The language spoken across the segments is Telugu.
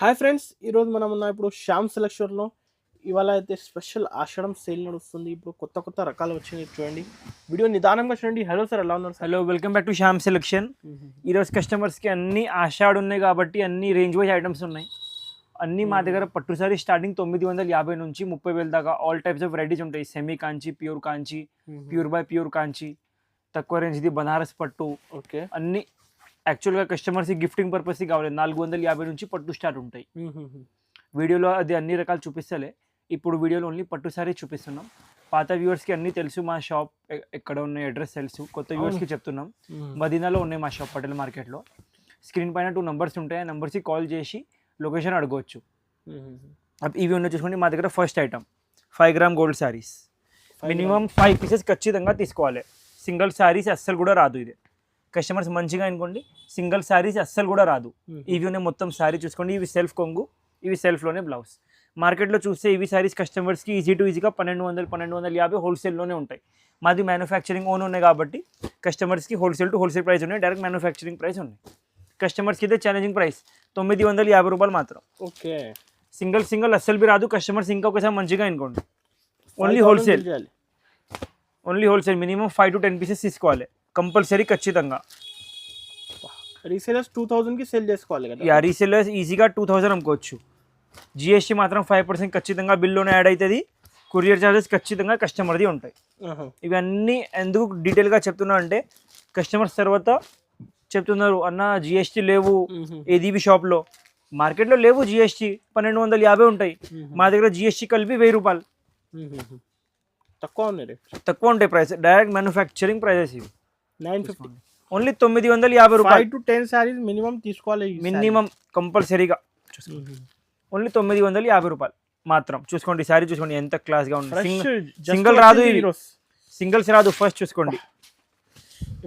హాయ్ ఫ్రెండ్స్, ఈరోజు మనం ఉన్న ఇప్పుడు శ్యామ్ సెలక్షన్లో ఇవాళ అయితే స్పెషల్ ఆషాఢం సేల్ నడుస్తుంది. ఇప్పుడు కొత్త కొత్త రకాలు వచ్చినాయి, చూడండి. వీడియో నిదానంగా చూడండి. హలో సార్, ఎలా ఉన్నారు sir? Hello, welcome back to Shyam selection. ఈరోజు కస్టమర్స్కి అన్ని ఆషాఢ్ ఉన్నాయి కాబట్టి అన్ని రేంజ్ వైజ్ ఐటమ్స్ ఉన్నాయి. అన్ని మా దగ్గర పట్టు సారీ స్టార్టింగ్ 950 నుంచి 30,000 దాకా ఆల్ టైప్స్ ఆఫ్ వెరైటీస్ ఉంటాయి. Semi Kanchi, pure by pure కాంచి, తక్కువ రేంజ్ది బనారస్ పట్టు. ఓకే, అన్ని యాక్చువల్గా కస్టమర్స్కి గిఫ్టింగ్ పర్పస్కి కావాలి. 450 నుంచి పట్టు స్టార్ట్ ఉంటాయి. వీడియోలో అది అన్ని రకాలు చూపిస్తలే, ఇప్పుడు వీడియోలో ఓన్లీ పట్టు సారీ చూపిస్తున్నాం. పాత వ్యూవర్స్కి అన్నీ తెలుసు, మా షాప్ ఎక్కడ ఉన్నాయి అడ్రస్ తెలుసు. కొత్త వ్యూవర్స్కి చెప్తున్నాం, మదీనాలో ఉన్నాయి మా షాప్, పటేల్ మార్కెట్లో. స్క్రీన్ పైన 2 నంబర్స్ ఉంటాయి, ఆ నెంబర్స్కి కాల్ చేసి లొకేషన్ అడగవచ్చు. ఇవి ఉన్నాయి చూసుకోండి. మా దగ్గర first item 5 gram gold saris. Minimum 5 pieces ఖచ్చితంగా తీసుకోవాలి. సింగిల్ శారీస్ అస్సలు కూడా రాదు. ఇది కస్టమర్స్ మంచిగా అనుకోండి, సింగిల్ శారీస్ అస్సలు కూడా రాదు. ఇవి ఉన్నాయి మొత్తం శారీ చూసుకోండి. ఇవి సెల్ఫ్ కొంగు, ఇవి సెల్ఫ్లోనే బ్లౌజ్. మార్కెట్లో చూస్తే ఇవి శారీస్ కస్టమర్స్కి ఈజీగా 1200-1250 హోల్సేల్లోనే ఉంటాయి. మాది మ్యానుఫ్యాక్చరింగ్ ఓన్ ఉన్నాయి కాబట్టి కస్టమర్స్కి హోల్సేల్ టు హోల్సేల్ ప్రైస్ ఉన్నాయి, డైరెక్ట్ మ్యానుఫ్యాక్చరింగ్ ప్రైస్ ఉన్నాయి. కస్టమర్స్కి అయితే ఛాలెంజింగ్ ప్రైస్ 950 రూపాయలు మాత్రం. ఓకే, సింగిల్ అస్సలు బి రాదు. కస్టమర్స్ ఇంకా ఒకసారి మంచిగా అనుకోండి. Only wholesale, minimum 5 to 10 pieces తీసుకోవాలి కంపల్సరీ ఖచ్చితంగా. రీసేలర్స్ 2000కి సేల్ చేసుకోవాలి కదా? యా, రీసేలర్స్ ఈజీగా 2000 అమ్ముకోవచ్చు. జిఎస్టీ మాత్రం 5% ఖచ్చితంగా బిల్లోనే యాడ్ అవుతుంది. కొరియర్ ఛార్జెస్ ఖచ్చితంగా కస్టమర్ది ఉంటాయి. ఇవన్నీ ఎందుకు డీటెయిల్గా చెప్తున్నా అంటే కస్టమర్స్ తర్వాత చెప్తున్నారు, అన్న జిఎస్టీ లేవు ఏదీబీ షాప్లో. మార్కెట్లో లేవు జిఎస్టీ, 1250 ఉంటాయి. మా దగ్గర జిఎస్టీ కలిపి 1000 రూపాయలు తక్కువ ఉంటాయి ప్రైస్. డైరెక్ట్ మ్యానుఫ్యాక్చరింగ్ ప్రైజెస్ ఇవి 950, ఓన్లీ 950 రూపాయలు. 5 to 10 సారీస్ మినిమం తీసుకోవాలి, మినిమం కంపల్సరీగా. ఓన్లీ 950 రూపాయలు మాత్రం. చూసుకోండి శారీ చూసుకోండి ఎంత క్లాస్గా ఉంది. సింగిల్ రాదు, సింగిల్స్ రాదు. ఫస్ట్ చూసుకోండి,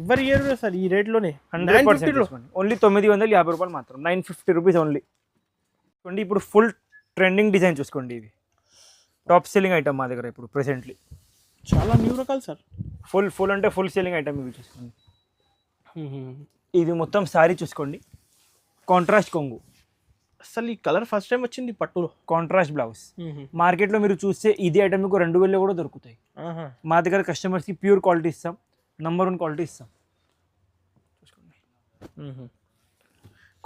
ఎవరి ఇయర్ సార్ ఈ రేట్లోనే 100%. ఓన్లీ 950 రూపాయలు మాత్రం, 950 రూపీస్ ఓన్లీ. చూడండి ఇప్పుడు ఫుల్ ట్రెండింగ్ డిజైన్ చూసుకోండి. ఇవి టాప్ సెల్లింగ్ ఐటమ్ మా దగ్గర ఇప్పుడు ప్రెసెంట్లీ. చాలా న్యూ రకాలు సార్. ఫుల్ అంటే ఫుల్ సెల్లింగ్ ఐటమ్ ఇవి చూసుకోండి. ఇది మొత్తం శారీ చూసుకోండి. కాంట్రాస్ట్ కొంగు, అసలు ఈ కలర్ ఫస్ట్ టైం వచ్చింది పట్టులో. Contrast blouse. మార్కెట్లో మీరు చూస్తే ఇది ఐటమ్ మీకు 2000 కూడా దొరుకుతాయి. మా దగ్గర కస్టమర్స్కి ప్యూర్ క్వాలిటీ ఇస్తాం, నంబర్ 1 క్వాలిటీ ఇస్తాం. చూసుకోండి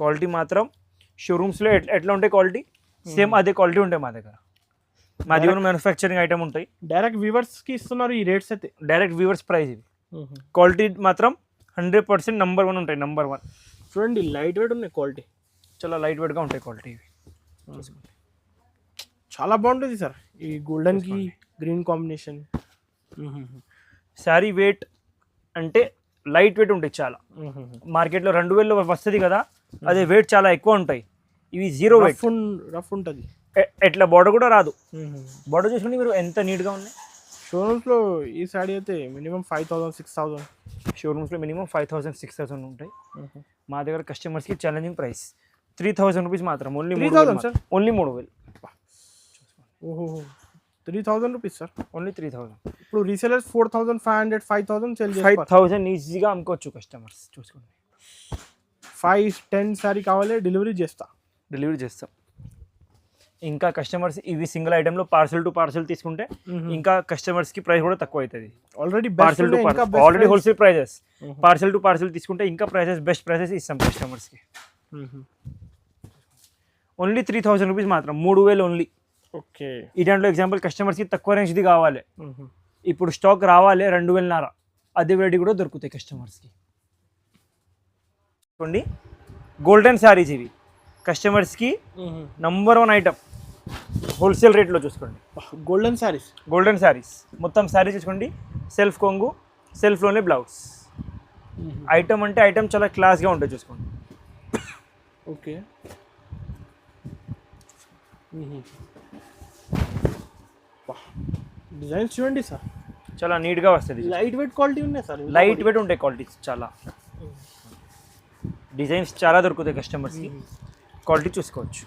క్వాలిటీ మాత్రం షోరూమ్స్లో ఎట్లా ఉంటాయి క్వాలిటీ, సేమ్ అదే క్వాలిటీ ఉంటాయి మా దగ్గర. మా దగ్గర మ్యానుఫ్యాక్చరింగ్ ఐటమ్ ఉంటాయి. డైరెక్ట్ వ్యూవర్స్కి ఇస్తున్నారు ఈ రేట్స్ అయితే, డైరెక్ట్ వ్యూవర్స్ ప్రైస్ ఇవి. క్వాలిటీ మాత్రం 100% నంబర్ 1 ఉంటాయి, నంబర్ 1. చూడండి లైట్ వెయిట్ ఉన్నాయి, క్వాలిటీ చాలా లైట్ వెయిట్గా ఉంటాయి క్వాలిటీ ఇవి. చాలా బాగుంటుంది సార్ ఈ గోల్డెన్కి గ్రీన్ కాంబినేషన్. శారీ వెయిట్ అంటే లైట్ వెయిట్ ఉంటాయి చాలా. మార్కెట్లో 2000 వస్తుంది కదా, అదే వెయిట్ చాలా ఎక్కువ ఉంటాయి. ఇవి 0 వెయిట్, రఫ్ ఉంటుంది. ఎట్లా బార్డర్ కూడా రాదు. బార్డర్ చూసుకుంటే మీరు ఎంత నీట్గా ఉన్నాయి. షోరూమ్స్లో ఈ శారీ అయితే మినిమం 5000-6000. షోరూమ్స్లో మినిమం 5000-6000 ఉంటాయి. మా దగ్గర కస్టమర్స్కి ఛాలెంజింగ్ ప్రైస్ 3000 రూపీస్ మాత్రం. Only 3000 sir, only 3000. ఓహో, 3000 రూపీస్ సార్, ఓన్లీ 3000. ఇప్పుడు రీసేలర్స్ 4500-5000 సేల్ చేస్తారు. 5000 ఈజీగా అమ్ముకోవచ్చు కస్టమర్స్. చూసుకోండి 5-10 శారీ కావాలి, డెలివరీ చేస్తాం. ఇంకా కస్టమర్స్ ఇవి సింగిల్ ఐటెంలో పార్సల్ టు పార్సల్ తీసుకుంటే ఇంకా కస్టమర్స్కి ప్రైస్ కూడా తక్కువ అవుతుంది. Already parcel to already wholesale prices. Parcel to parcel తీసుకుంటే ఇంకా ప్రైసెస్ బెస్ట్ ప్రైసెస్ ఇస్తాం కస్టమర్స్కి. ఓన్లీ 3000 రూపీస్ మాత్రం, 3000 ఓన్లీ. ఓకే, ఈ దాంట్లో ఎగ్జాంపుల్ కస్టమర్స్కి తక్కువ రేంజ్ది కావాలి, ఇప్పుడు స్టాక్ రావాలి 2000 అదే వెరైటీ కూడా దొరుకుతాయి కస్టమర్స్కి. చూడండి గోల్డెన్ శారీస్ ఇవి కస్టమర్స్కి నంబర్ 1 ఐటమ్ హోల్సేల్ రేట్లో. చూసుకోండి గోల్డెన్ శారీస్ మొత్తం శారీ చూసుకోండి. సెల్ఫ్ కొంగు, సెల్ఫ్లోనే బ్లౌజ్. ఐటమ్ అంటే ఐటమ్ చాలా క్లాస్గా ఉంటుంది. చూసుకోండి. ఓకే, డిజైన్స్ చూడండి సార్, చాలా నీట్గా వస్తుంది. లైట్ వెయిట్ క్వాలిటీ ఉన్నాయి సార్, లైట్ వెయిట్ ఉంటాయి క్వాలిటీస్. చాలా డిజైన్స్ చాలా దొరుకుతాయి కస్టమర్స్కి, క్వాలిటీ చూసుకోవచ్చు.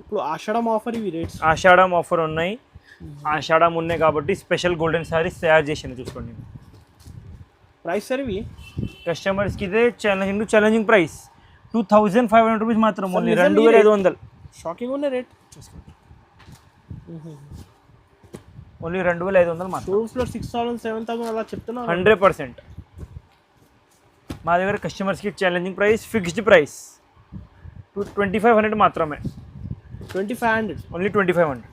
ఇప్పుడు ఆషాఢం ఆఫర్, ఇవి రేట్స్ ఆషాఢం ఆఫర్ ఉన్నాయి. ఆషాఢం ఉన్నాయి కాబట్టి స్పెషల్ గోల్డెన్ శారీస్ తయారు చేసాను. చూసుకోండి ప్రైస్ సార్ ఇవి కస్టమర్స్కి ఇదే ఛాలెంజింగ్ ప్రైస్ 2500 రూపీస్ మాత్రం Sir, ఓన్లీ నిజం 2500 షాకింగ్ ఉన్న రేట్. చూసుకోండి. ఓన్లీ 2500 మాత్రం. షోరూమ్స్లో 6000 7000 అలా చెప్తున్నారు. 100%. మా దగ్గర కస్టమర్స్కి ఛాలెంజింగ్ ప్రైస్, ఫిక్స్డ్ ప్రైస్ 2500 మాత్రమే. 2500. ఓన్లీ 2500.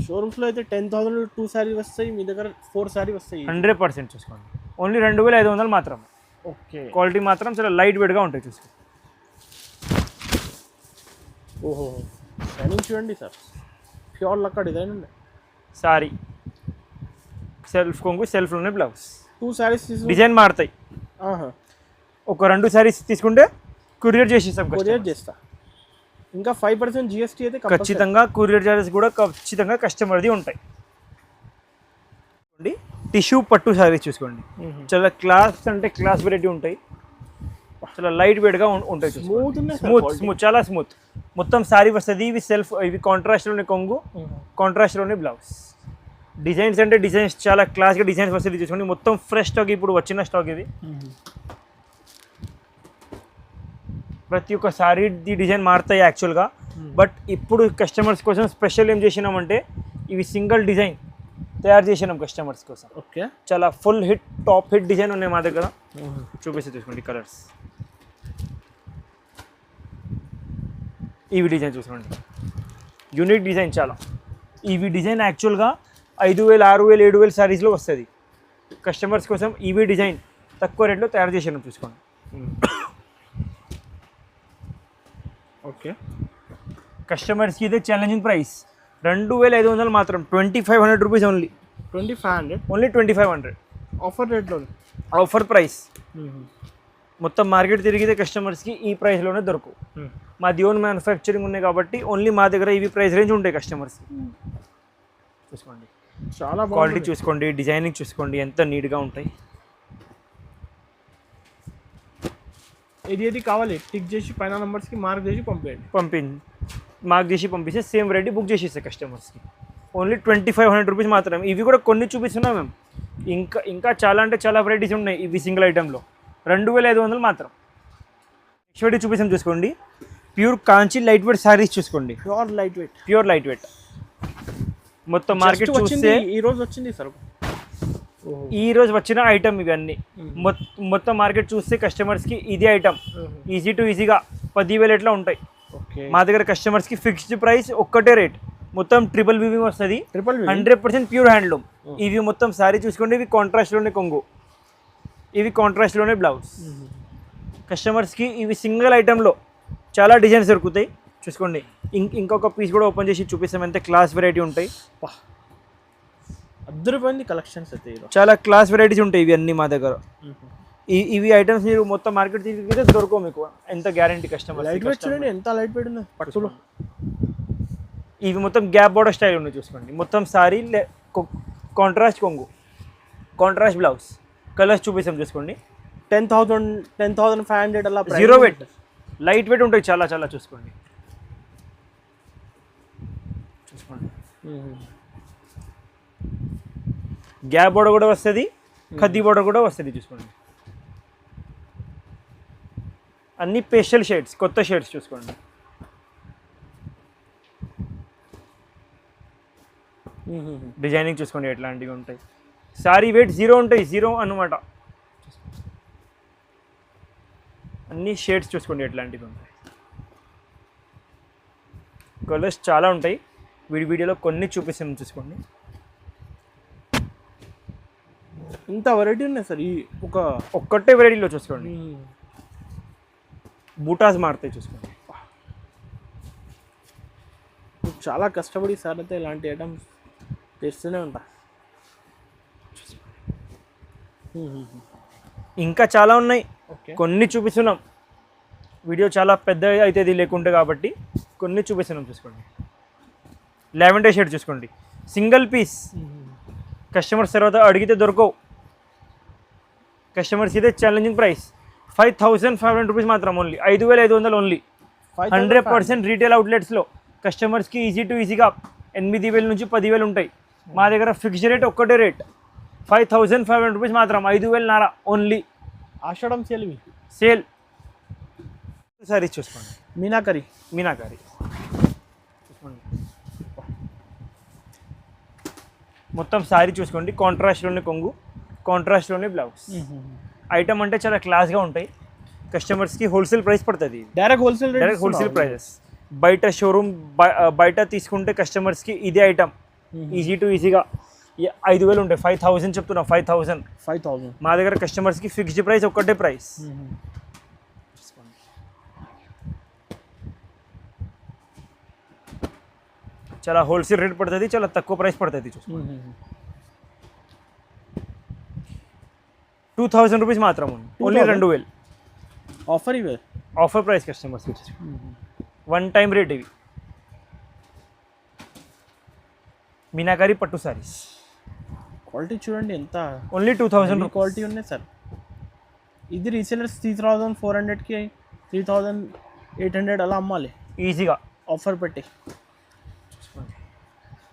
షోరూమ్స్లో అయితే 10,000 2 శారీ వస్తాయి, మీ దగ్గర 4 శారీ వస్తాయి. 100% చూసుకోండి. ఓన్లీ 2500 మాత్రమే. ఓకే. క్వాలిటీ మాత్రం చాలా లైట్ వెయిట్గా ఉంటాయి చూసుకోండి. ఓహో, షైనింగ్ చూడండి సార్, ప్యూర్ లక్క డిజైన్ ఉంది. సారీ సెల్ఫ్ కొంగు, సెల్ఫ్లోనే బ్లౌజ్. 2 శారీస్ డిజైన్ మారుతాయి. ఒక 2 శారీస్ తీసుకుంటే కొరియర్ చేసేస్తాం. కొరియర్ చేస్తా. ఇంకా 5% GST అయితే ఖచ్చితంగా కొరియర్ చార్జెస్ కూడా ఖచ్చితంగా కస్టమర్ది ఉంటాయి. టిష్యూ పట్టు శారీస్ చూసుకోండి. చాలా క్లాస్ అంటే క్లాస్ వెరైటీ ఉంటాయి. చాలా లైట్ వెయిట్గా ఉంటాయి. స్మూత్ చాలా స్మూత్. మొత్తం శారీ వస్తుంది. ఇవి సెల్ఫ్, ఇవి కాంట్రాస్ట్లోనే కొంగు, కాంట్రాస్ట్లోనే బ్లౌజ్. డిజైన్స్ అంటే డిజైన్స్ చాలా క్లాస్గా డిజైన్స్ వస్తుంది చూసుకోండి. మొత్తం ఫ్రెష్ స్టాక్, ఇప్పుడు వచ్చిన స్టాక్ ఇది. ప్రతి ఒక్క శారీ డిజైన్ మారుతాయి యాక్చువల్గా. బట్ ఇప్పుడు కస్టమర్స్ కోసం స్పెషల్ ఏం చేసినామంటే ఇవి సింగిల్ డిజైన్ తయారు చేసినాం కస్టమర్స్ కోసం. ఓకే. చాలా full hit, top hit design ఉన్నాయి మా దగ్గర. చూపిస్తే చూసుకోండి కలర్స్. ఈవి డిజైన్ చూసుకోండి, యూనిక్ డిజైన్ చాలా. ఈవి డిజైన్ యాక్చువల్గా 5000, 6000, 7000 శారీస్లో వస్తుంది. కస్టమర్స్ కోసం ఈవి డిజైన్ తక్కువ రేట్లో తయారు చేసినాం చూసుకోండి. ఓకే. కస్టమర్స్కి ఇదే ఛాలెంజింగ్ ప్రైస్ 2500 మాత్రం. 2500 రూపీస్ ఓన్లీ. 2500 ఓన్లీ 2500 ఆఫర్ రేట్లో. Offer price. మొత్తం మార్కెట్ తిరిగితే కస్టమర్స్కి ఈ ప్రైస్లోనే దొరకవు. మాది ఓన్ మ్యానుఫ్యాక్చరింగ్ ఉన్నాయి కాబట్టి ఓన్లీ మా దగ్గర ఇవి ప్రైస్ రేంజ్ ఉంటాయి కస్టమర్స్కి. చూసుకోండి, చాలా క్వాలిటీ చూసుకోండి, డిజైనింగ్ చూసుకోండి, ఎంత నీట్గా ఉంటాయి. ఏది కావాలి టిక్ చేసి పైన నెంబర్స్కి మార్క్ చేసి పంపేయండి. మార్క్ చేసి పంపిస్తే సేమ్ వెరైటీ బుక్ చేసేస్తాయి కస్టమర్స్కి. ఓన్లీ 2500 రూపీస్ మాత్రం. ఇవి కూడా కొన్ని చూపిస్తున్నాం మేము. ఇంకా చాలా అంటే చాలా వెరైటీస్ ఉన్నాయి ఇవి సింగిల్ ఐటెంలో. 2500 మాత్రం. నెక్స్ట్ వెరైటీ చూపిస్తాం చూసుకోండి. ప్యూర్ కాంచి లైట్ వెయిట్ శారీస్ చూసుకోండి. Pure light weight. మొత్తం మార్కెట్ చూస్తే ఈరోజు వచ్చింది సార్. ఈ రోజు వచ్చిన ఐటమ్ ఇవన్నీ. మొత్తం మార్కెట్ చూస్తే కస్టమర్స్కి ఇది ఐటమ్ ఈజీ టు ఈజీగా 10,000 ఎట్లా ఉంటాయి. మా దగ్గర కస్టమర్స్కి ఫిక్స్డ్ ప్రైస్, ఒక్కటే రేట్. మొత్తం ట్రిపుల్ వీవింగ్ వస్తుంది. 100% ప్యూర్ హ్యాండ్లూమ్. ఇవి మొత్తం శారీ చూసుకోండి. ఇవి కాంట్రాస్ట్లోనే కొంగు, ఇవి కాంట్రాస్ట్లోనే బ్లౌజ్. కస్టమర్స్కి ఇవి సింగిల్ ఐటెంలో చాలా డిజైన్స్ దొరుకుతాయి చూసుకోండి. ఇంకొక పీస్ కూడా ఓపెన్ చేసి చూపిస్తాం. ఎంత క్లాస్ వెరైటీ ఉంటాయి. అద్దరిపోయింది కలెక్షన్స్ అయితే. చాలా క్లాస్ వెరైటీస్ ఉంటాయి ఇవి అన్నీ మా దగ్గర. ఇవి ఐటమ్స్ మీరు మొత్తం మార్కెట్ తీసుకుంటే దొరకవు మీకు. ఎంత గ్యారంటీ కస్టమర్. లైట్ వెయిట్ చూడండి, ఎంత లైట్ వెయిట్ ఉంది పట్టులో. ఇవి మొత్తం గ్యాప్ బోర్డర్ స్టైల్ ఉన్నాయి చూసుకోండి. మొత్తం సారీ కాంట్రాస్ట్ కొంగు, కాంట్రాస్ట్ బ్లౌజ్. కలర్స్ చూపిస్తాం చూసుకోండి. 10,500 అలా. 0 వెయిట్, లైట్ వెయిట్ ఉంటాయి చాలా చాలా. చూసుకోండి. గ్యాప్ బోర్డర్ కూడా వస్తుంది, ఖద్దీ బోర్డర్ కూడా వస్తుంది చూసుకోండి. అన్ని పేస్టల్ షేడ్స్, కొత్త షేడ్స్ చూసుకోండి. డిజైనింగ్ చూసుకోండి ఎట్లాంటివి ఉంటాయి. సారీ వెయిట్ 0 ఉంటాయి, 0 అన్నమాట. అన్ని షేడ్స్ చూసుకోండి ఎట్లాంటివి ఉంటాయి. కలర్స్ చాలా ఉంటాయి. వీడియోలో కొన్ని చూపిస్తాను చూసుకోండి. ఇంత వెరైటీ ఉన్నాయి సార్. ఈ ఒక్కటే వెరైటీలో చూసుకోండి. బూటాస్ మారుతాయి చూసుకోండి. చాలా కష్టపడి సార్ అయితే ఇలాంటి ఐటమ్స్ తెస్తూనే ఉంటా. ఇంకా చాలా ఉన్నాయి, కొన్ని చూపిస్తున్నాం. వీడియో చాలా పెద్ద అవుతుంది లేకుంటే కాబట్టి కొన్ని చూపిస్తున్నాం చూసుకోండి. లావెండర్ షేడ్ చూసుకోండి, సింగిల్ పీస్. కస్టమర్స్ తర్వాత అడిగితే దొరకవు. కస్టమర్స్ ఇదే ఛాలెంజింగ్ ప్రైస్ 5,500 రూపీస్ మాత్రం. Only 5,500 only. 100% రీటైల్ అవుట్లెట్స్లో కస్టమర్స్కి ఈజీ టు ఈజీగా 8,000 నుంచి 10,000 ఉంటాయి. మా దగ్గర ఫిక్స్డ్ రేట్ ఒక్కటే రేట్ 5,500 రూపీస్ మాత్రం. 5,500 ఓన్లీ. ఆషాఢం సేల్. సారీస్ చూసుకోండి, మీనాకరి. మీనాకారి చూసుకోండి. మొత్తం శారీ చూసుకోండి, కాంట్రాస్ట్లోనే కొంగు, కాంట్రాస్ట్లోనే బ్లౌజ్. ఐటమ్ అంటే చాలా క్లాస్గా ఉంటాయి, కస్టమర్స్కి హోల్సేల్ ప్రైస్ పడుతుంది. Direct wholesale direct wholesale prices. బయట షోరూమ్ బయట తీసుకుంటే కస్టమర్స్కి ఇదే ఐటమ్ ఈజీ టు ఈజీగా 5,000 ఉంటాయి, 5,000 చెప్తున్నా, 5,000. 5,000. మా దగ్గర కస్టమర్స్కి ఫిక్స్డ్ ప్రైస్ ఒక్కటే ప్రైస్. చాలా హోల్సేల్ రేట్ పడుతుంది, చాలా తక్కువ ప్రైస్ పడుతుంది. చూసుకోండి 2,000 రూపీస్ మాత్రం ఉంది, ఓన్లీ 2,000 ఆఫర్ ఇవే, ఆఫర్ ప్రైస్ కస్టమర్స్కి. వన్ టైం రేట్ ఇవి. మీనాకారి పట్టు సారీస్ క్వాలిటీ చూడండి ఎంత, ఓన్లీ 2,000 క్వాలిటీ ఉన్నాయి సార్. ఇది రీసేలర్స్ 3,400కి 3,800 అలా అమ్మాలి ఈజీగా ఆఫర్ పెట్టి.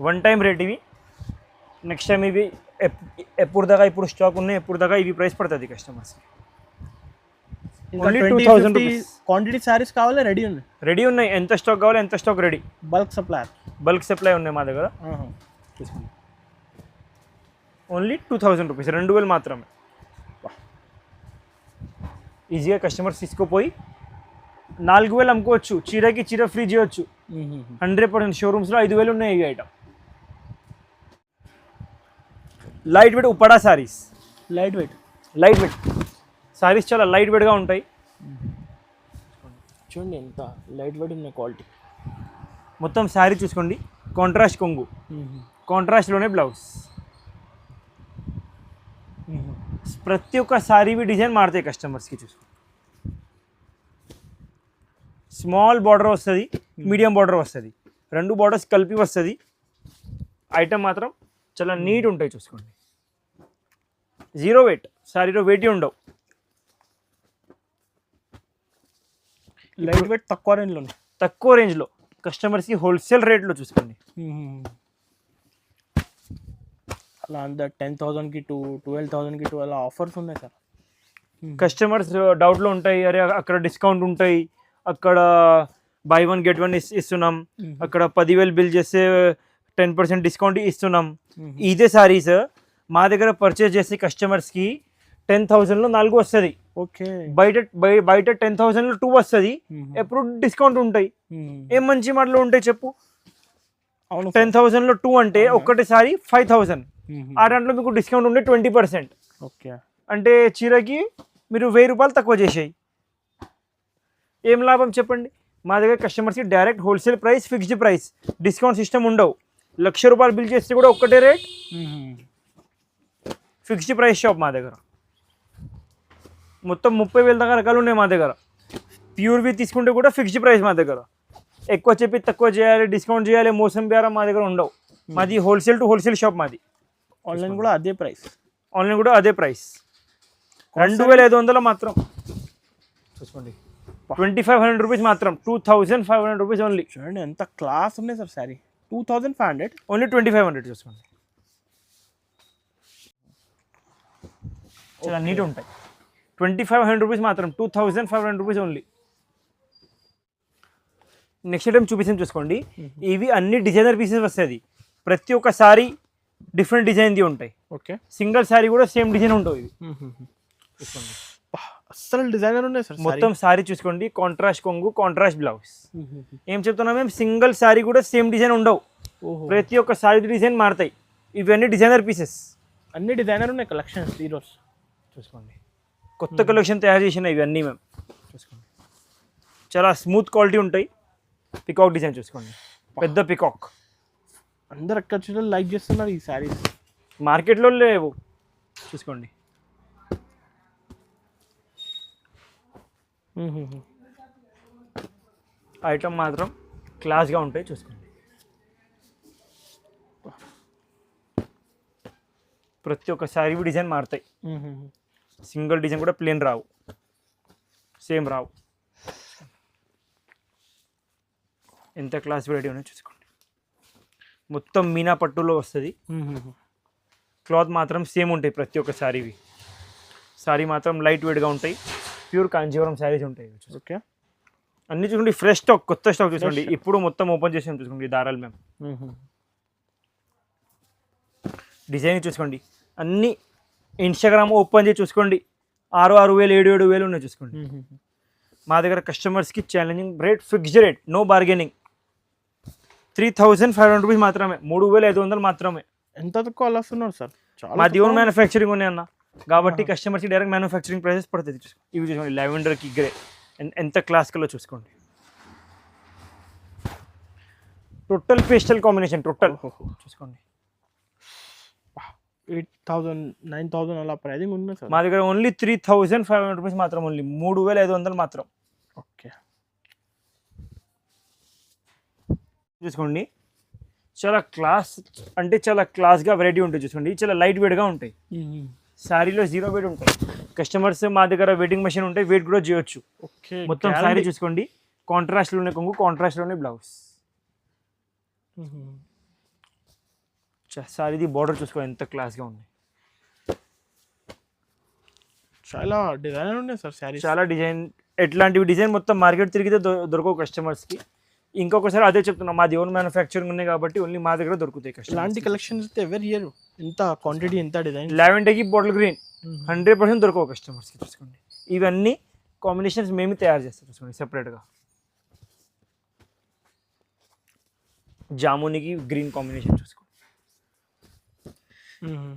వన్ టైం రేట్ ఇవి. నెక్స్ట్ టైం ఇవి ఎప్పుడు దాకా ఇప్పుడు స్టాక్ ఉన్నాయి, ఎప్పుడు దాకా ఇవి ప్రైస్ పడుతుంది కస్టమర్స్కి. Only 2,000 rupees. క్వాంటిటీ సారీస్ కావాలి, రెడీ ఉన్నాయి. రెడీ ఉన్నాయి, ఎంత స్టాక్ కావాలి ఎంత stock ready. Bulk supply, bulk supply ఉన్నాయి మా దగ్గర. చూసుకోండి ఓన్లీ 2,000 రూపీస్, 2,000 మాత్రమే. ఈజీగా కస్టమర్స్ తీసుకుపోయి 4,000 అమ్ముకోవచ్చు, చీరకి చీర ఫ్రీ చేయొచ్చు. 100% షోరూమ్స్లో 5,000 ఉన్నాయి ఈ item. Light weight Uppada sarees. Light weight, light weight sarees చాలా లైట్ వెయిట్గా ఉంటాయి. చూడండి ఎంత లైట్ వెయిట్ ఉన్నాయి క్వాలిటీ. మొత్తం శారీ చూసుకోండి, కాంట్రాస్ట్ కొంగు, కాంట్రాస్ట్లోనే బ్లౌజ్. ప్రతి ఒక్క శారీవి డిజైన్ మారుతాయి కస్టమర్స్కి. చూసుకోండి స్మాల్ బార్డర్ వస్తుంది, మీడియం బార్డర్ వస్తుంది, 2 బార్డర్స్ కలిపి వస్తుంది. ఐటమ్ మాత్రం చాలా నీట్ ఉంటాయి. చూసుకోండి 0 వెయిట్, శారీలో వెయిట్ ఉండవు. లైట్ వెయిట్ తక్కువ రేంజ్లో, తక్కువ రేంజ్లో కస్టమర్స్కి హోల్సేల్ రేట్లో. చూసుకోండి అలా అంత 10,000కి 12,000కి అలా ఆఫర్స్ ఉన్నాయి సార్. కస్టమర్స్ డౌట్లో ఉంటాయి, అరే అక్కడ డిస్కౌంట్ ఉంటాయి, అక్కడ బై 1 get 1 ఇస్తున్నాం, అక్కడ 10,000 బిల్ చేస్తే 10% డిస్కౌంట్ ఇస్తున్నాం. ఇదే సారీస్ మా దగ్గర పర్చేస్ చేసే కస్టమర్స్కి 10,000లో 4 వస్తుంది. ఓకే, బయట 10,000లో 2 వస్తుంది. ఎప్పుడు డిస్కౌంట్ ఉంటాయి. ఏం మంచి మాటలు ఉంటాయి చెప్పు. అవును, 10,000లో 2 అంటే ఒక్కటేసారి 5,000. ఆ దాంట్లో మీకు డిస్కౌంట్ ఉండే 20%. ఓకే, అంటే చీరకి మీరు 1,000 రూపాయలు తక్కువ చేసాయి. ఏం లాభం చెప్పండి. మా దగ్గర కస్టమర్స్కి direct wholesale price, fixed price, discount system ఉండవు. 1,00,000 రూపాయలు బిల్ చేస్తే కూడా ఒక్కటే రేట్, ఫిక్స్డ్ ప్రైస్ షాప్ మా దగ్గర. మొత్తం 30,000 దాకా రకాలు ఉన్నాయి మా దగ్గర. ప్యూర్వి తీసుకుంటే కూడా ఫిక్స్డ్ ప్రైస్ మా దగ్గర. ఎక్కువ చెప్పి తక్కువ చేయాలి, డిస్కౌంట్ చేయాలి, మోసం బేరం మా దగ్గర ఉండవు. మాది హోల్సేల్ టు హోల్సేల్ షాప్ మాది. ఆన్లైన్ కూడా అదే ప్రైస్, ఆన్లైన్ కూడా అదే ప్రైస్. 2,500 మాత్రం. చూసుకోండి 2,500 రూపీస్ మాత్రం, 2,500 రూపీస్ ఓన్లీ. చూడండి ఎంత క్లాస్ ఉన్నాయి సార్ శారీ. 2,500, ఓన్లీ 2,500. చూసుకోండి చాలా నీట్ ఉంటాయి. 2,500 రూపీస్ మాత్రం, 2,500 రూపీస్ ఓన్లీ. నెక్స్ట్ ఐటమ్ చూపిస్తాను చూసుకోండి. ఇవి అన్ని డిజైనర్ పీసెస్ వస్తుంది. ప్రతి ఒక్క సారీ డిఫరెంట్ డిజైన్ది ఉంటాయి. ఓకే, సింగిల్ సారీ కూడా సేమ్ డిజైన్ ఉంటుంది. చూసుకోండి అస్సలు డిజైనర్ ఉన్నాయి సార్. మొత్తం సారీ చూసుకోండి, కాంట్రాస్ట్ కొంగు, కాంట్రాస్ట్ బ్లౌజ్. ఏం చెప్తున్నాం మేము, సింగిల్ సారీ కూడా సేమ్ డిజైన్ ఉండవు. ప్రతి ఒక్క సారీ డిజైన్ మారుతాయి. ఇవన్నీ డిజైనర్ పీసెస్, అన్ని డిజైనర్ ఉన్నాయి కలెక్షన్స్ ఈరోజు. చూసుకోండి కొత్త కలెక్షన్ తయారు చేసినాయి ఇవన్నీ మేము. చూసుకోండి చాలా స్మూత్ క్వాలిటీ ఉంటాయి. పికాక్ డిజైన్ చూసుకోండి, పెద్ద పికాక్. అందరు ఎక్కడ చూడాలి లైక్ చేస్తున్నారు ఈ శారీస్. మార్కెట్లో లేవు. చూసుకోండి ఐటమ్ మాత్రం క్లాస్గా ఉంటాయి. చూసుకోండి ప్రతి ఒక్క సారీ డిజైన్ మారుతాయి. సింగిల్ డిజైన్ కూడా ప్లేన్ రావు, సేమ్ రావు. ఎంత క్లాస్ వెరైటీ ఉన్నాయో చూసుకోండి. మొత్తం మీనా పట్టులో వస్తుంది. క్లాత్ మాత్రం సేమ్ ఉంటాయి ప్రతి ఒక్క సారీవి. సారీ మాత్రం లైట్ వెయిట్గా ఉంటాయి. ప్యూర్ కాంజీవరం శారీస్ ఉంటాయి. ఓకే, అన్ని చూసుకోండి, ఫ్రెష్ స్టాక్, కొత్త స్టాక్ చూసుకోండి. ఇప్పుడు మొత్తం ఓపెన్ చేసాం చూసుకోండి దారాలు మేము. డిజైన్ చూసుకోండి, అన్ని ఇన్స్టాగ్రామ్ ఓపెన్ చేసి చూసుకోండి. 6,000 7,000 ఉన్నాయి చూసుకోండి. మా దగ్గర కస్టమర్స్కి challenging rate, fixed rate, no bargaining. 3,500 rupees మాత్రమే, 3,500 మాత్రమే. ఎంత తక్కువ అలా వస్తున్నారు సార్? మాది ఓన్ మ్యానుఫ్యాక్చరింగ్ ఉన్నాయి అన్న, కాబట్టి కస్టమర్స్కి డైరెక్ట్ మ్యానుఫ్యాక్చరింగ్ ప్రైసెస్ పడుతుంది. ఇవి చూసుకోండి, లావెండర్కి గ్రే ఎంత క్లాస్ కలర్ చూసుకోండి. టోటల్ పేస్టల్ కాంబినేషన్, టోటల్ చూసుకోండి. 8,000 9,000 అలా ప్రైజింగ్ ఉంది సార్. మా దగ్గర ఓన్లీ 3,500 రూపీస్ మాత్రం, ఓన్లీ 3,500 మాత్రం. ఓకే, చూసుకోండి, చాలా క్లాస్ అంటే చాలా క్లాస్గా వెరైటీ ఉంటుంది చూసుకోండి. చాలా లైట్ వెయిట్గా ఉంటాయి, శారీలో 0 వెయిట్ ఉంటాయి. కస్టమర్స్ మా దగ్గర వెయిటింగ్ మెషిన్ ఉంటాయి, వెయిట్ కూడా చేయొచ్చు. ఓకే, మొత్తం శారీ చూసుకోండి, కాంట్రాస్ట్లోనే కొంగు, కాంట్రాస్ట్లోనే బ్లౌజ్. శారీది బార్డర్ చూసుకోండి ఎంత క్లాస్గా ఉంది. చాలా డిజైన్ ఉన్నాయి సార్ శారీ. చాలా డిజైన్, ఎట్లాంటివి డిజైన్ మొత్తం మార్కెట్ తిరిగితే దొరకవు కస్టమర్స్కి. ఇంకొకసారి అదే చెప్తున్నా, మాది ఓన్ మ్యానుఫ్యాక్చరింగ్ ఉన్నాయి కాబట్టి ఓన్లీ మా దగ్గర దొరుకుతాయి కస్టమర్. ఇలాంటి కలెక్షన్స్ అయితే ఎవరి ఇయర్, ఎంత క్వాంటిటీ, ఎంత డిజైన్. లావెండర్కి బాటిల్ గ్రీన్ 100% దొరకవు కస్టమర్స్కి చూసుకోండి. ఇవన్నీ కాంబినేషన్స్ మేము తయారు చేస్తాం చూసుకోండి సెపరేట్గా. జామునికి గ్రీన్ కాంబినేషన్ చూసుకోండి,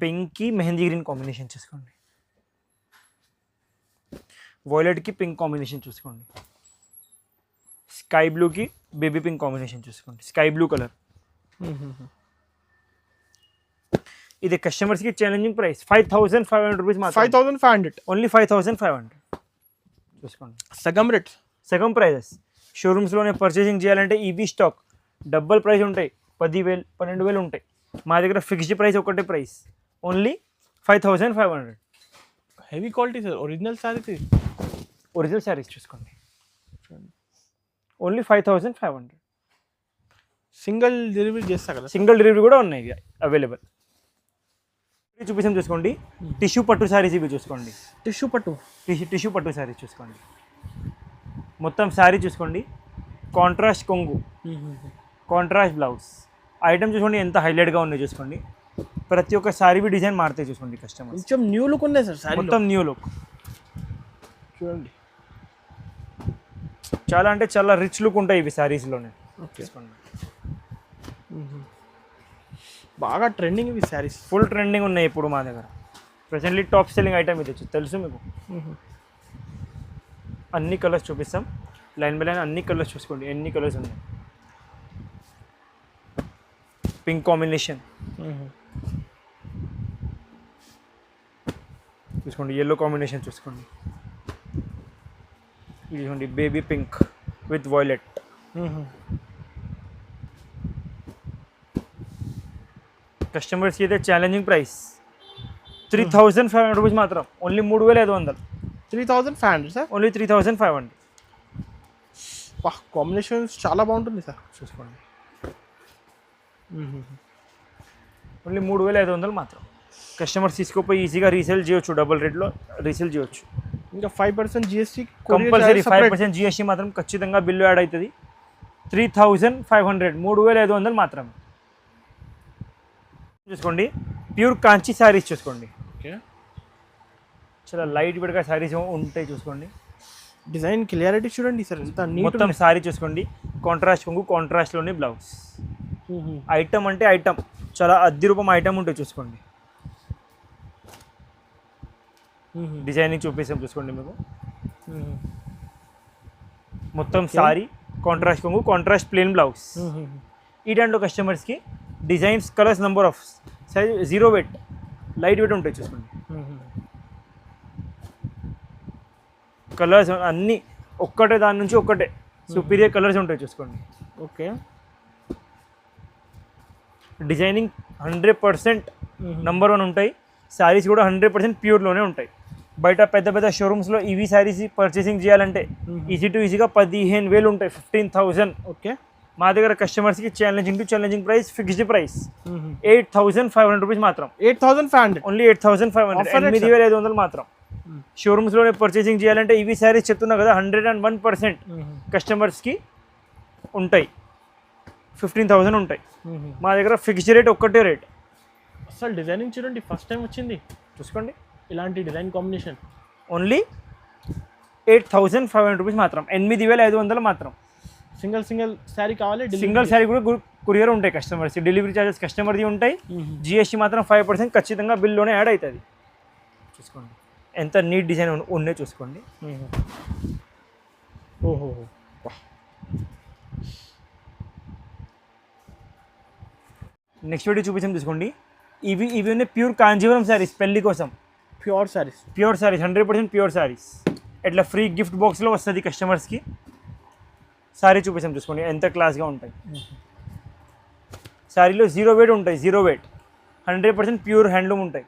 పింక్కి మెహందీ గ్రీన్ కాంబినేషన్ చూసుకోండి, వైలెట్కి పింక్ కాంబినేషన్ చూసుకోండి, స్కై బ్లూకి బేబీ పింక్ కాంబినేషన్ చూసుకోండి, స్కై బ్లూ కలర్. ఇది కస్టమర్స్కి ఛాలెంజింగ్ ప్రైస్ 5,500 రూపీస్ మాత్రం. 5,500 ఓన్లీ 5,500 చూసుకోండి. సగం రేట్, సగం ప్రైజెస్. షోరూమ్స్లోనే పర్చేసింగ్ చేయాలంటే ఈవీ స్టాక్ డబల్ ప్రైస్ ఉంటాయి, 10,000 12,000 ఉంటాయి. మా దగ్గర ఫిక్స్డ్ ప్రైస్ ఒకటే price, only 5,500. Heavy quality sir, original sorry. Original saris చూసుకోండి, ఓన్లీ 5,500. సింగిల్ డెలివరీ చేస్తా కదా? సింగిల్ డెలివరీ కూడా ఉన్నాయి అవైలబుల్. చూపిస్తాం చూసుకోండి, టిష్యూ పట్టు శారీస్ ఇవి చూసుకోండి. టిష్యూ పట్టు, టిష్యూ పట్టు శారీస్ చూసుకోండి. మొత్తం శారీ చూసుకోండి, కాంట్రాస్ట్ కొంగు, కాంట్రాస్ట్ బ్లౌజ్. ఐటమ్ చూసుకోండి ఎంత హైలైట్గా ఉన్నాయి చూసుకోండి. ప్రతి ఒక్క శారీ డిజైన్ మారుతాయి చూసుకోండి కస్టమర్. కొంచెం న్యూ లుక్ ఉన్నాయి సార్ శారీ, మొత్తం న్యూ లుక్ చూడండి. చాలా అంటే చాలా రిచ్ లుక్ ఉంటాయి ఇవి శారీస్లోనే. చూసుకోండి, బాగా ట్రెండింగ్ ఇవి శారీస్, ఫుల్ ట్రెండింగ్ ఉన్నాయి ఇప్పుడు మా దగ్గర. ప్రెసెంట్లీ టాప్ సెల్లింగ్ ఐటమ్ ఇది తెలుసు మీకు. అన్ని కలర్స్ చూపిస్తాం, లైన్ బై లైన్ అన్ని కలర్స్ చూసుకోండి, ఎన్ని కలర్స్ ఉన్నాయి. పింక్ కాంబినేషన్ చూసుకోండి, ఎల్లో కాంబినేషన్ చూసుకోండి. ఇది చూడండి బేబీ పింక్ విత్ వైలెట్. కస్టమర్స్కి అయితే ఛాలెంజింగ్ ప్రైస్ 3,500 రూపీస్ మాత్రం, ఓన్లీ 3,500. 3,500 సార్, ఓన్లీ 3,500 కాంబినేషన్స్ చాలా బాగుంటుంది సార్. చూసుకోండి, ఓన్లీ 3,500 మాత్రం. కస్టమర్స్ తీసుకోపోయి ఈజీగా రీసేల్ చేయొచ్చు, డబుల్ రేట్లో రీసేల్ చేయొచ్చు. ఇంకా 5% GST కంపల్సరీ 5% GST మాత్రం ఖచ్చితంగా బిల్లు యాడ్ అవుతుంది. 3,500, 3,500 మాత్రమే. చూసుకోండి, ప్యూర్ కాంచి శారీస్ చూసుకోండి. ఓకే, చాలా లైట్ వెయిట్గా శారీస్ ఉంటాయి చూసుకోండి. డిజైన్ క్లియారిటీ చూడండి సార్, ఎంత నీట్. మొత్తం శారీ చూసుకోండి, కాంట్రాస్ట్ కొంగు, కాంట్రాస్ట్లోనే బ్లౌజ్. ఐటమ్ అంటే ఐటమ్, చాలా అద్దె రూపం ఐటమ్ ఉంటాయి చూసుకోండి. డిజైనింగ్ చూపిస్తాం చూసుకోండి మీకు. మొత్తం శారీ, కాంట్రాస్ట్ కొంగు, కాంట్రాస్ట్ ప్లెయిన్ బ్లౌజ్. ఈ దాంట్లో కస్టమర్స్కి designs, colours, number of size 0 weight, light weight ఉంటాయి చూసుకోండి. కలర్స్ అన్నీ ఒక్కటే, దాని నుంచి ఒక్కటే సుపీరియర్ కలర్స్ ఉంటాయి చూసుకోండి. ఓకే, డిజైనింగ్ 100% నెంబర్ 1 ఉంటాయి. శారీస్ కూడా 100% ప్యూర్లోనే ఉంటాయి. బయట పెద్ద పెద్ద షోరూమ్స్లో ఇవి శారీస్ పర్చేసింగ్ చేయాలంటే ఈజీగా 15,000 ఉంటాయి, 15,000. ఓకే, మా దగ్గర కస్టమర్స్కి challenging price, fixed price 8,500 rupees మాత్రం. 8,500, ఓన్లీ 8,500, 8,500 మాత్రం. షోరూమ్స్లోనే పర్చేసింగ్ చేయాలంటే ఇవి శారీస్ చెప్తున్నా కదా 101% కస్టమర్స్కి ఉంటాయి. 15,000 ఉంటాయి. మా దగ్గర ఫిక్స్డ్ రేట్ ఒక్కటే రేట్. అసలు డిజైనింగ్ చూడండి, ఫస్ట్ టైం వచ్చింది చూసుకోండి. ఇలాంటి డిజైన్ కాంబినేషన్. ఓన్లీ 8,500 రూపీస్ మాత్రం, 8,500 మాత్రం. సింగిల్ శారీ కావాలి, సింగిల్ శారీ కూడా కొరియర్ ఉంటాయి కస్టమర్స్, డెలివరీ ఛార్జెస్ కస్టమర్ది ఉంటాయి. జిఎస్టీ మాత్రం 5% ఖచ్చితంగా బిల్లోనే యాడ్ అవుతుంది. చూసుకోండి ఎంత నీట్ డిజైన్ ఉన్నాయి చూసుకోండి. ఓహో, నెక్స్ట్ వీడియో చూపించాం చూసుకోండి. ఇవి ఉన్నాయి ప్యూర్ కాంజీవరం శారీస్, పెళ్లి కోసం ప్యూర్ శారీస్. 100% ప్యూర్ శారీస్. ఇట్లా ఫ్రీ గిఫ్ట్ బాక్స్లో వస్తుంది కస్టమర్స్కి. శారీ చూపించాం చూసుకోండి ఎంత క్లాస్గా ఉంటాయి. శారీలో 0 weight ఉంటాయి, 0 weight, 100% ప్యూర్ హ్యాండ్లూమ్ ఉంటాయి.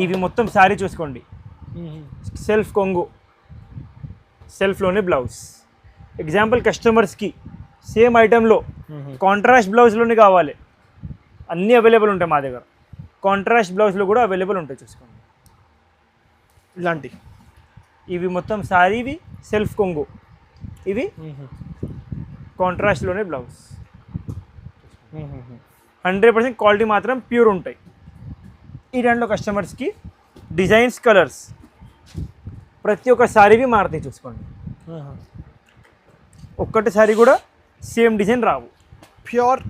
ఇవి మొత్తం శారీ చూసుకోండి. సెల్ఫ్ కొంగు, సెల్ఫ్లోనే బ్లౌజ్. ఎగ్జాంపుల్ కస్టమర్స్కి సేమ్ ఐటెంలో కాంట్రాస్ట్ బ్లౌజ్లోనే కావాలి, అన్నీ అవైలబుల్ ఉంటాయి మా దగ్గర. కాంట్రాస్ట్ బ్లౌజ్లో కూడా అవైలబుల్ ఉంటాయి చూసుకోండి. ఇలాంటి ఇవి మొత్తం శారీవి సెల్ఫ్ కొంగు, ఇవి కాంట్రాస్ట్లోనే బ్లౌజ్. 100% క్వాలిటీ మాత్రం ప్యూర్ ఉంటాయి. ఈ దాంట్లో కస్టమర్స్కి డిజైన్స్, కలర్స్ ప్రతి ఒక్క శారీవి మారుతాయి చూసుకోండి. ఒక్కటి శారీ కూడా సేమ్ డిజైన్ రావు. ప్యూర్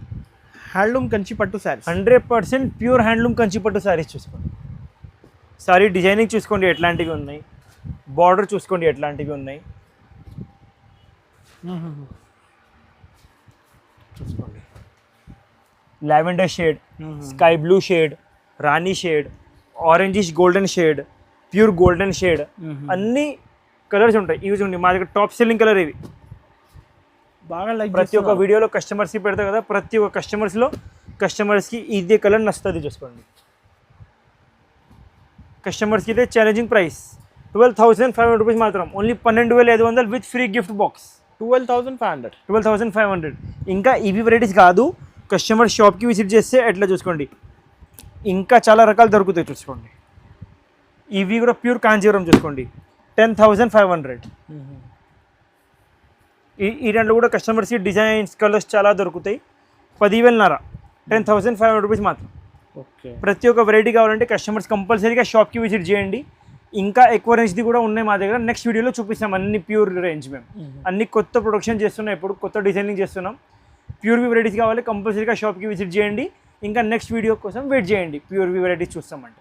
హ్యాండ్లూమ్ కంచి పట్టు శారీస్, 100% ప్యూర్ హ్యాండ్లూమ్ కంచి పట్టు శారీస్ చూసుకోండి. శారీ డిజైనింగ్ చూసుకోండి ఎట్లాంటివి ఉన్నాయి, బార్డర్ చూసుకోండి ఎట్లాంటివి ఉన్నాయి చూసుకోండి. Lavender shade, sky blue shade, rani shade, orangish golden shade, pure golden shade, అన్ని కలర్స్ ఉంటాయి. ఇవి చూడండి మా దగ్గర టాప్ సెల్లింగ్ కలర్ ఇవి. బాగా లైక్ ప్రతి ఒక్క వీడియోలో కస్టమర్స్కి పెడతా కదా, ప్రతి ఒక్క కస్టమర్స్కి ఇదే కలర్ నచ్చుతుంది చూసుకోండి. కస్టమర్స్కి అయితే ఛాలెంజింగ్ ప్రైస్ 12,500 రూపీస్ మాత్రం, only 12,500 with free gift box. 12,500. 12,500. ఇంకా ఇవి వెరైటీస్ కాదు, కస్టమర్ షాప్కి విజిట్ చేస్తే ఎట్లా చూసుకోండి ఇంకా చాలా రకాలు దొరుకుతాయి చూసుకోండి. ఇవి కూడా ప్యూర్ కాంజీవరం చూసుకోండి 10,500. ఈ దాంట్లో కూడా కస్టమర్స్కి డిజైన్స్, కలర్స్ చాలా దొరుకుతాయి. 10,500, 10,500 రూపీస్ మాత్రం. ఓకే, ప్రతి ఒక్క వెరైటీ కావాలంటే కస్టమర్స్ కంపల్సరీగా షాప్కి విజిట్ చేయండి. ఇంకా ఎక్కువ రేంజ్ది కూడా ఉన్నాయి మా దగ్గర, నెక్స్ట్ వీడియోలో చూపిస్తాం. అన్ని ప్యూర్ రేంజ్, మేము అన్ని కొత్త ప్రొడక్షన్ చేస్తున్నాం, ఇప్పుడు కొత్త డిజైనింగ్ చేస్తున్నాం. ప్యూర్ వెరైటీస్ కావాలి కంపల్సరీగా షాప్కి విజిట్ చేయండి. ఇంకా నెక్స్ట్ వీడియో కోసం వెయిట్ చేయండి, ప్యూర్ వెరైటీస్ చూస్తామంటే.